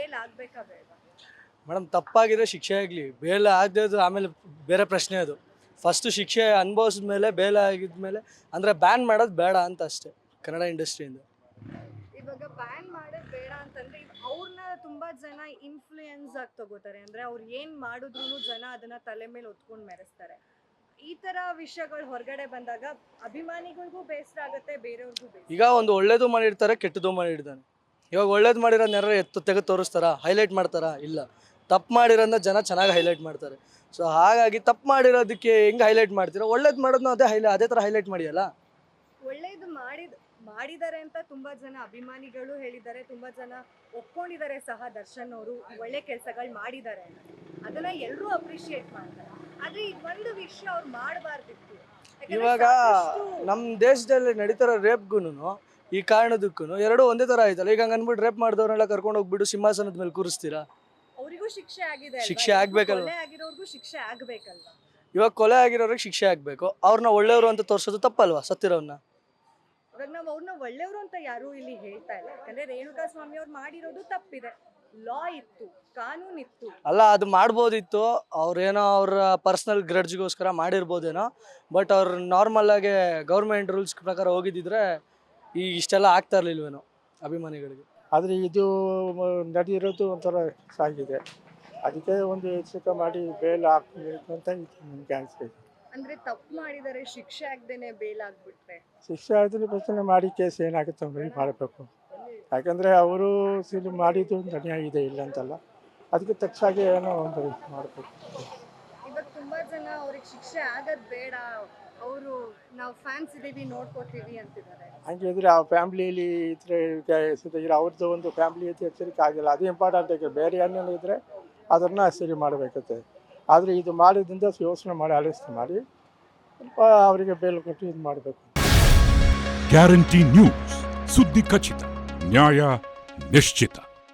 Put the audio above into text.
Bale ಆಗ್ಬೇಕಾ ಬೇಡ? Madam ತಪ್ಪಾಗಿದ್ರೆ ಶಿಕ್ಷೆ ಆಗಲಿ, ಬೇಲ್ ಆಗದೆ ಆಮೇಲೆ ಬೇರೆ ಪ್ರಶ್ನೆ ಅದು. ಫಸ್ಟು ಶಿಕ್ಷೆ ಅನುಭವಿಸಿದ ಮೇಲೆ ಬೇಲ್ ಆಗಿದ್ಮೇಲೆ ಅಂದರೆ ಬ್ಯಾನ್ ಮಾಡೋದು ಬೇಡ ಅಂತ ಅಷ್ಟೇ ಕನ್ನಡ ಇಂಡಸ್ಟ್ರಿಯಿಂದ. ಇವಾಗ ಬ್ಯಾನ್ ಮಾಡೋದು ಬೇಡ ಅಂತಂದ್ರೆ ಅವ್ರನ್ನ ತುಂಬಾ ಜನ ಇನ್ಫ್ಲೂಯೆನ್ಸ್ ಆಗಿ ತಗೋತಾರೆ. ಅಂದ್ರೆ ಅವ್ರು ಏನ್ ಮಾಡಿದ್ರು ಜನ ಅದನ್ನ ತಲೆ ಮೇಲೆ ಹೊತ್ಕೊಂಡು ಮೆರೆಸ್ತಾರೆ. ಈ ತರ ವಿಷಯಗಳು ಹೊರಗಡೆ ಬಂದಾಗ ಅಭಿಮಾನಿಗಳಿಗೂ ಬೇಸರ ಆಗುತ್ತೆ, ಬೇರೆಯವ್ರಿಗೂ ಬೇಸರ. ಈಗ ಒಂದು ಒಳ್ಳೇದು ಮಾಡಿರ್ತಾರೆ, ಕೆಟ್ಟದ್ದು ಮಾಡಿರ್ತಾನೆ. ಇವಾಗ ಒಳ್ಳೇದು ಮಾಡಿರೋನ್ಯಾರು ತೆಗೆದು ತೋರಿಸ್ತಾರಾ, ಹೈಲೈಟ್ ಮಾಡ್ತಾರಾ? ಇಲ್ಲ. ತಪ್ಪು ಮಾಡಿರೋದನ್ನ ಜನ ಚೆನ್ನಾಗಿ ಹೈಲೈಟ್ ಮಾಡ್ತಾರೆ. ಸೊ ಹಾಗಾಗಿ ತಪ್ಪು ಮಾಡಿರೋದಕ್ಕೆ ಹೆಂಗೆ ಹೈಲೈಟ್ ಮಾಡ್ತೀರಾ, ಒಳ್ಳೇದು ಮಾಡೋದನ್ನ ಅದೇ ಥರ ಹೈಲೈಟ್ ಮಾಡಿಯಲ್ಲ. ಒಳ್ಳೇದು ಮಾಡಿದ್ದಾರೆ ಅಂತ ತುಂಬಾ ಜನ ಅಭಿಮಾನಿಗಳು ಹೇಳಿದ್ದಾರೆ, ತುಂಬಾ ಜನ ಒಪ್ಕೊಂಡಿದ್ದಾರೆ ಸಹ. ದರ್ಶನ್ ಅವರು ಒಳ್ಳೆ ಕೆಲಸಗಳು ಮಾಡಿದ್ದಾರೆ, ಅದನ್ನ ಎಲ್ಲರೂ ಅಪ್ರಿಶಿಯೇಟ್ ಮಾಡ್ತಾರೆ. ಆದ್ರೆ ಈ ಒಂದು ವಿಷಯ ಅವ್ರು ಮಾಡಬಾರ್ದಿತ್ತು. ಇವಾಗ ನಮ್ಮ ದೇಶದಲ್ಲಿ ನಡೀತಾರೋ ರೇಪ್ಗೂ ಈ ಕಾರಣದಕ್ಕೂ ಎರಡೂ ಒಂದೇ ಥರ ಆಯ್ತಲ್ಲ. ಈಗ ಹಂಗೆ ಅಂದ್ಬಿಟ್ಟು ರೇಪ್ ಮಾಡಿದವ್ರನ್ನೆಲ್ಲ ಕರ್ಕೊಂಡು ಹೋಗ್ಬಿಟ್ಟು ಸಿಂಹಾಸನದ ಮೇಲೆ ಕೂರಿಸ್ತೀರಾ? ಅವರಿಗೂ ಶಿಕ್ಷೆ ಆಗಿದೆ, ಶಿಕ್ಷೆ ಆಗ್ಬೇಕಲ್ವ? ಕೊಲೆ ಆಗಿರೋರ್ಗೂ ಶಿಕ್ಷೆ ಆಗ್ಬೇಕಲ್ವಾ? ಇವಾಗ ಕೊಲೆ ಆಗಿರೋರಿಗೆ ಶಿಕ್ಷೆ ಆಗಬೇಕು, ಅವ್ರನ್ನ ಒಳ್ಳೆಯವರು ಅಂತ ತೋರಿಸೋದು ತಪ್ಪಲ್ವಾ ಸತ್ತಿರೋನ್ನ? ಇವಾಗ ನಾವು ಅವ್ರನ್ನ ಒಳ್ಳೆಯವರು ಅಂತ ಯಾರೂ ಇಲ್ಲಿ ಹೇಳ್ತಾ ಇಲ್ಲ. ಯಾಕಂದ್ರೆ ರೇಣುಕಾ ಸ್ವಾಮಿ ಅವ್ರು ಮಾಡಿರೋದು ತಪ್ಪಿದೆ. ಲಾ ಇತ್ತು, ಕಾನೂನು ಇತ್ತು. ಅಲ್ಲ, ಅದು ಮಾಡ್ಬೋದಿತ್ತು. ಅವ್ರೇನೋ ಅವ್ರ ಪರ್ಸ್ನಲ್ ಗ್ರಡ್ಜ್ಗೋಸ್ಕರ ಮಾಡಿರ್ಬೋದೇನೋ. ಬಟ್ ಅವ್ರು ನಾರ್ಮಲ್ ಆಗಿ ಗೌರ್ಮೆಂಟ್ ರೂಲ್ಸ್ ಪ್ರಕಾರ ಹೋಗಿದ್ದಿದ್ರೆ ಈಗ ಇಷ್ಟೆಲ್ಲ ಆಗ್ತಾ ಇರ್ಲಿಲ್ವೇನೋ ಅಭಿಮಾನಿಗಳಿಗೆ. ಆದರೆ ಇದು ನಡೆದಿರೋದು ಒಂಥರ ಸಾಗಿದೆ. ಅದಕ್ಕೆ ಒಂದು ಎಚ್ಚರಿಕೆ ಮಾಡಿ ಬೇಲ್ ಹಾಕಬೇಕು ಅಂತ ನಮಗೆ ಅನಿಸ್ತದೆ. ಅಂದ್ರೆ ತಪ್ಪು ಮಾಡಿದರೆ ಶಿಕ್ಷೆ ಆಗದೇನೆ ಬೇಲ್ ಆಗ್ಬಿಟ್ರೆ ಶಿಕ್ಷೆ ಆದರೆ ಪ್ರಶ್ನೆ ಮಾಡಿ ಕೇಸ್ ಏನಾಗುತ್ತೆ ನೋಡಿ ಮಾಡಬೇಕು. ಯಾಕಂದರೆ ಅವರು ಮಾಡಿದ್ದು ಅನ್ಯಾಯ ಇದೆ ಇಲ್ಲ ಅಂತಲ್ಲ, ಅದಕ್ಕೆ ತಕ್ಷಾಗಿ ಏನೋ ಒಂದು ಮಾಡಬೇಕು. ಇವಾಗ ತುಂಬಾ ಜನ ಅವ್ರಿಗೆ ಶಿಕ್ಷೆ ಆಗೋದು ಬೇಡ, ಅವರು ನಾವು ಫ್ಯಾನ್ಸ್ ಇದೀವಿ ನೋಡ್ಕೋತೀವಿ ಅಂತಿದ್ದಾರೆ. ಹಂಗಿದ್ರೆ ಆ ಫ್ಯಾಮ್ಲಿಯಲ್ಲಿ ಇದ್ರೆ ಅವ್ರದ್ದು ಒಂದು ಫ್ಯಾಮ್ಲಿ ಐತಿ, ಎಚ್ಚರಿಕೆ ಆಗಿಲ್ಲ. ಅದು ಇಂಪಾರ್ಟೆಂಟ್ ಆಗಿ ಬೇರೆ ಏನೇನು ಇದ್ದರೆ ಅದನ್ನು ಸರಿ ಮಾಡಬೇಕತ್ತೆ. ಆದರೆ ಇದು ಮಾಡೋದ್ರಿಂದ ಯೋಚನೆ ಮಾಡಿ ಆಲೋಚನೆ ಮಾಡಿ ಸ್ವಲ್ಪ ಅವರಿಗೆ ಬೇಲ್ ಕೊಟ್ಟು ಇದು ಮಾಡಬೇಕು. ಗ್ಯಾರಂಟಿ ನ್ಯೂಸ್, ಸುದ್ದಿ ಖಚಿತ, ನ್ಯಾಯ ನಿಶ್ಚಿತ.